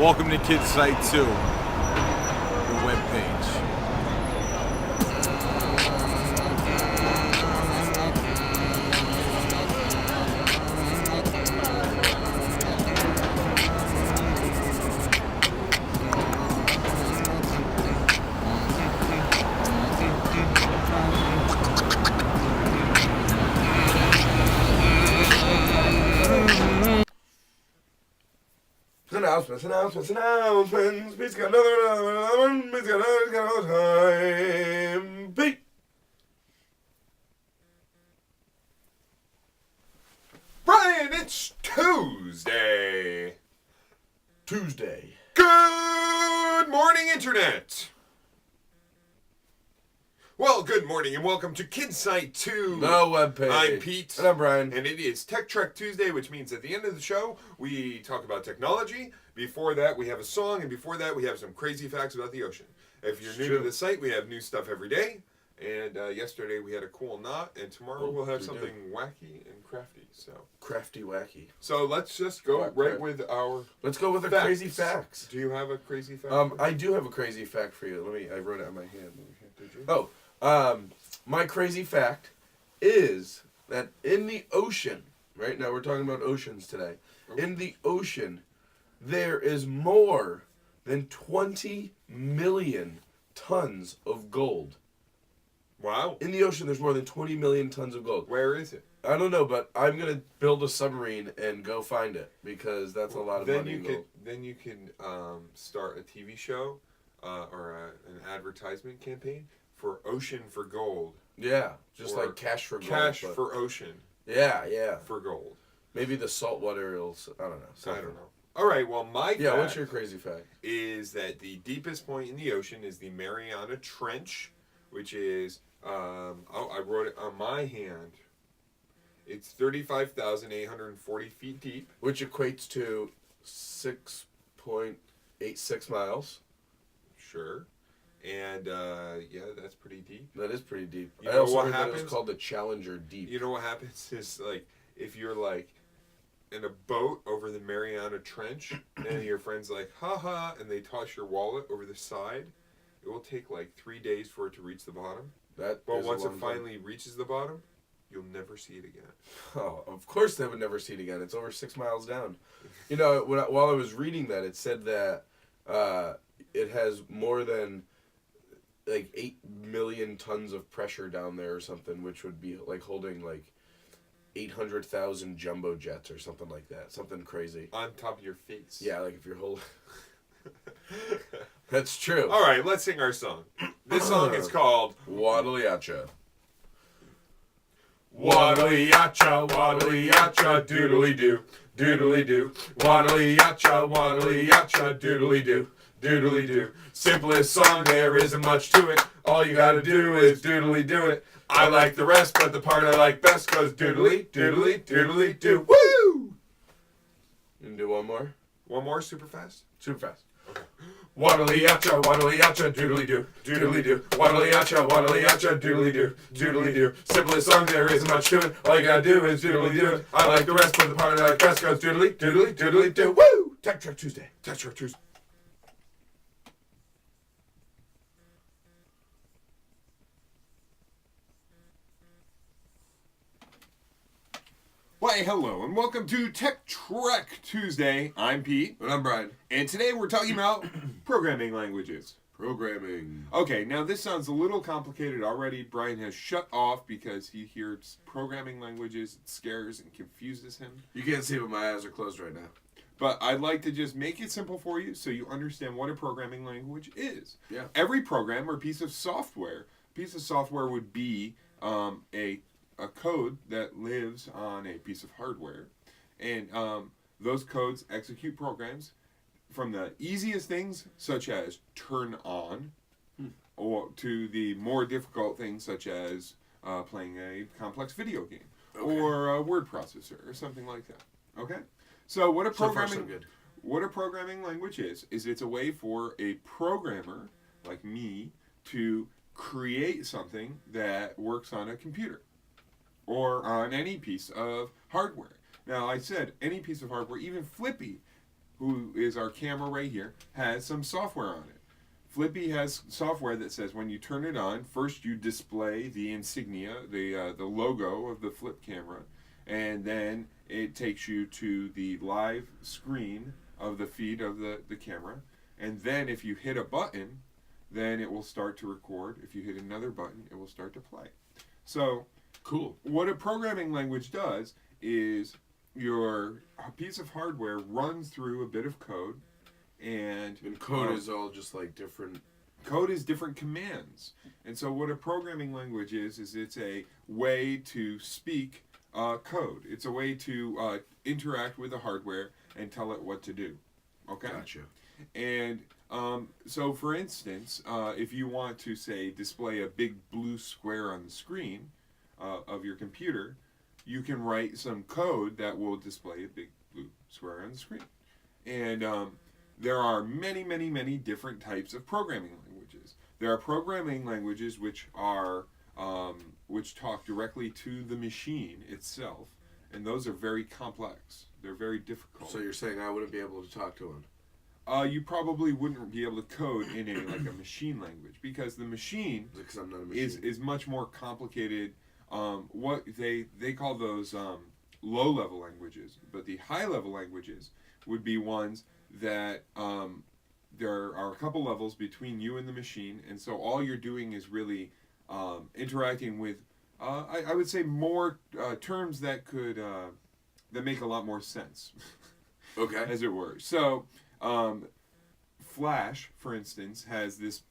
Welcome to Kids Site 2, the webpage. Announcements. Pete's got another one. Pete's got another time. Pete. Bryan, it's Tuesday. Good morning, Internet. Well, good morning and welcome to Kids Site 2. The webpage. I'm Pete. And I'm Bryan. And it is Tech Trek Tuesday, which means at the end of the show, we talk about technology. Before that, we have a song. And before that, we have some crazy facts about the ocean. If you're new to the site, we have new stuff every day. And yesterday, we had a cool knot. And tomorrow, we'll have something wacky and crafty. Crafty wacky. So let's just go with our... Let's go with the facts. crazy facts. Do you have a crazy fact? I do have a crazy fact for you. I wrote it on my hand. Did you? Oh. My crazy fact is that in the ocean, right now we're talking about oceans today. Okay. In the ocean, there is more than 20 million tons of gold. Wow. In the ocean, there's more than 20 million tons of gold. Where is it? I don't know, but I'm going to build a submarine and go find it because that's a lot of money in gold. Then you can start a TV show or an advertisement campaign for Ocean for Gold. Yeah, just Or like Cash for Gold. Cash for Ocean Yeah. for Gold. Maybe the saltwater will, I don't know. I Something. don't know. All right, well, my Yeah, fact what's your crazy fact? is that the deepest point in the ocean is the Mariana Trench, which is, I wrote it on my hand. It's 35,840 feet deep. Which equates to 6.86 miles. Sure. And, yeah, that's pretty deep. That is pretty deep. You I know also what heard that it happens? was called the Challenger Deep. You know what happens is, like, if you're, like, in a boat over the Mariana Trench, and your friend's like, ha, and they toss your wallet over the side, it will take, like, 3 days for it to reach the bottom. That But is a once it long time. finally reaches the bottom, you'll never see it again. Oh, of course they would never see it again. It's over 6 miles down. You know, while I was reading that, it said that it has more than like 8 million tons of pressure down there or something, which would be like holding like 800,000 jumbo jets or something like that. Something crazy. On top of your face. Yeah, like if you're holding... That's true. All right, let's sing our song. This song is called Waddle-yacha. Waddle-yacha, waddle-yacha, doodly-doo, doodly-doo. Waddle-yacha, waddle-yacha, doodly-doo, doodly-doo. Simplest song, there isn't much to it. All you gotta do is doodly-do it. I like the rest, but the part I like best goes doodly, doodly, doodly-doo. Woo! You can do one more? One more, super fast. Super fast. Waddle-yacha, waddle-yacha, doodly-doo, doodly-doo. Waddle-yacha, waddle-yacha, doodly-doo, doodly-doo. Simplest song, there isn't much to it. All you gotta do is doodly-do it. I like the rest, but the part I like best goes doodly, doodly, doodly-doo. Woo! Tech Trek Tuesday. Tech Trek Tuesday. Why, hello, and welcome to Tech Trek Tuesday. I'm Pete. And I'm Bryan. And today we're talking about programming languages. Programming. Okay, now this sounds a little complicated already. Bryan has shut off because he hears programming languages, it scares and confuses him. You can't see, but my eyes are closed right now. But I'd like to just make it simple for you so you understand what a programming language is. Yeah. Every program or piece of software would be a code that lives on a piece of hardware. And those codes execute programs from the easiest things, such as turn on, or to the more difficult things, such as playing a complex video game, or a word processor, or something like that. Okay? So what a programming language is it's a way for a programmer like me to create something that works on a computer or on any piece of hardware. Now, I said any piece of hardware, even Flippy who is our camera right here, has some software on it. Flippy has software that says when you turn it on, first you display the insignia, the logo of the flip camera, and then it takes you to the live screen of the feed of the camera. And then if you hit a button, then it will start to record. If you hit another button, it will start to play. So, cool. What a programming language does is your piece of hardware runs through a bit of code, and code is all just like different. Code is different commands. And so what a programming language is it's a way to speak code. It's a way to interact with the hardware and tell it what to do. Okay? Gotcha. And so, for instance, if you want to, say, display a big blue square on the screen of your computer, you can write some code that will display a big blue square on the screen. And there are many, many, many different types of programming languages. There are programming languages which are which talk directly to the machine itself, and those are very complex. They're very difficult. So you're saying I wouldn't be able to talk to one? You probably wouldn't be able to code in a machine language, because the machine, because I'm not a machine, is much more complicated. What they call those low-level languages, but the high-level languages would be ones that there are a couple levels between you and the machine, and so all you're doing is really interacting with, I would say, more terms that could that make a lot more sense. Okay. As it were. So, Flash, for instance, has this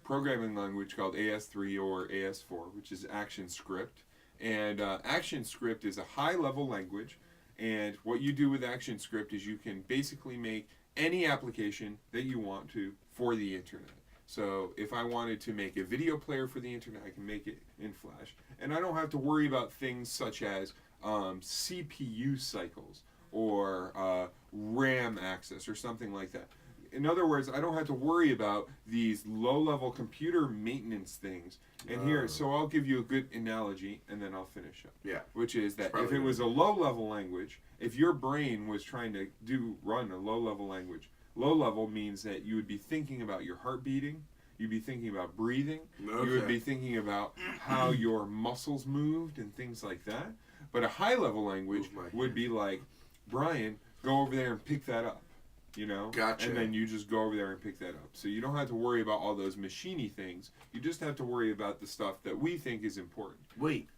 programming language called AS3 or AS4, which is ActionScript. And ActionScript is a high-level language, and what you do with ActionScript is you can basically make any application that you want to for the internet. So if I wanted to make a video player for the internet, I can make it in Flash. And I don't have to worry about things such as CPU cycles or RAM access or something like that. In other words, I don't have to worry about these low-level computer maintenance things. And here, so I'll give you a good analogy, and then I'll finish up. Yeah. Which is that if it was a low-level language, if your brain was trying to run a low-level language, low-level means that you would be thinking about your heart beating, you'd be thinking about breathing, okay. You would be thinking about how your muscles moved and things like that. But a high-level language would be like, Bryan, go over there and pick that up. You know? Gotcha. And then you just go over there and pick that up. So you don't have to worry about all those machiney things. You just have to worry about the stuff that we think is important. Wait.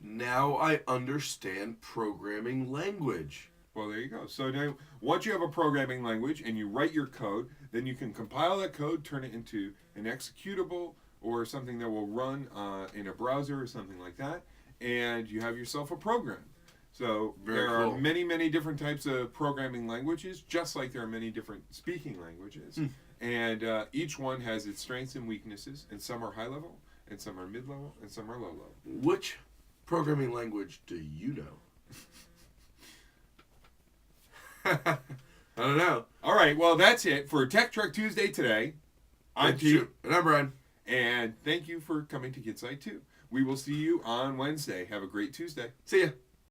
Now I understand programming language. Well, there you go. So now, once you have a programming language and you write your code, then you can compile that code, turn it into an executable or something that will run in a browser or something like that, and you have yourself a program. So there are many, many different types of programming languages, just like there are many different speaking languages. And each one has its strengths and weaknesses, and some are high level, and some are mid level, and some are low level. Which programming language do you know? I don't know. All right, well, that's it for Tech Trek Tuesday today. I'm Pete. And I'm Bryan. And thank you for coming to KidSide 2. We will see you on Wednesday. Have a great Tuesday. See ya.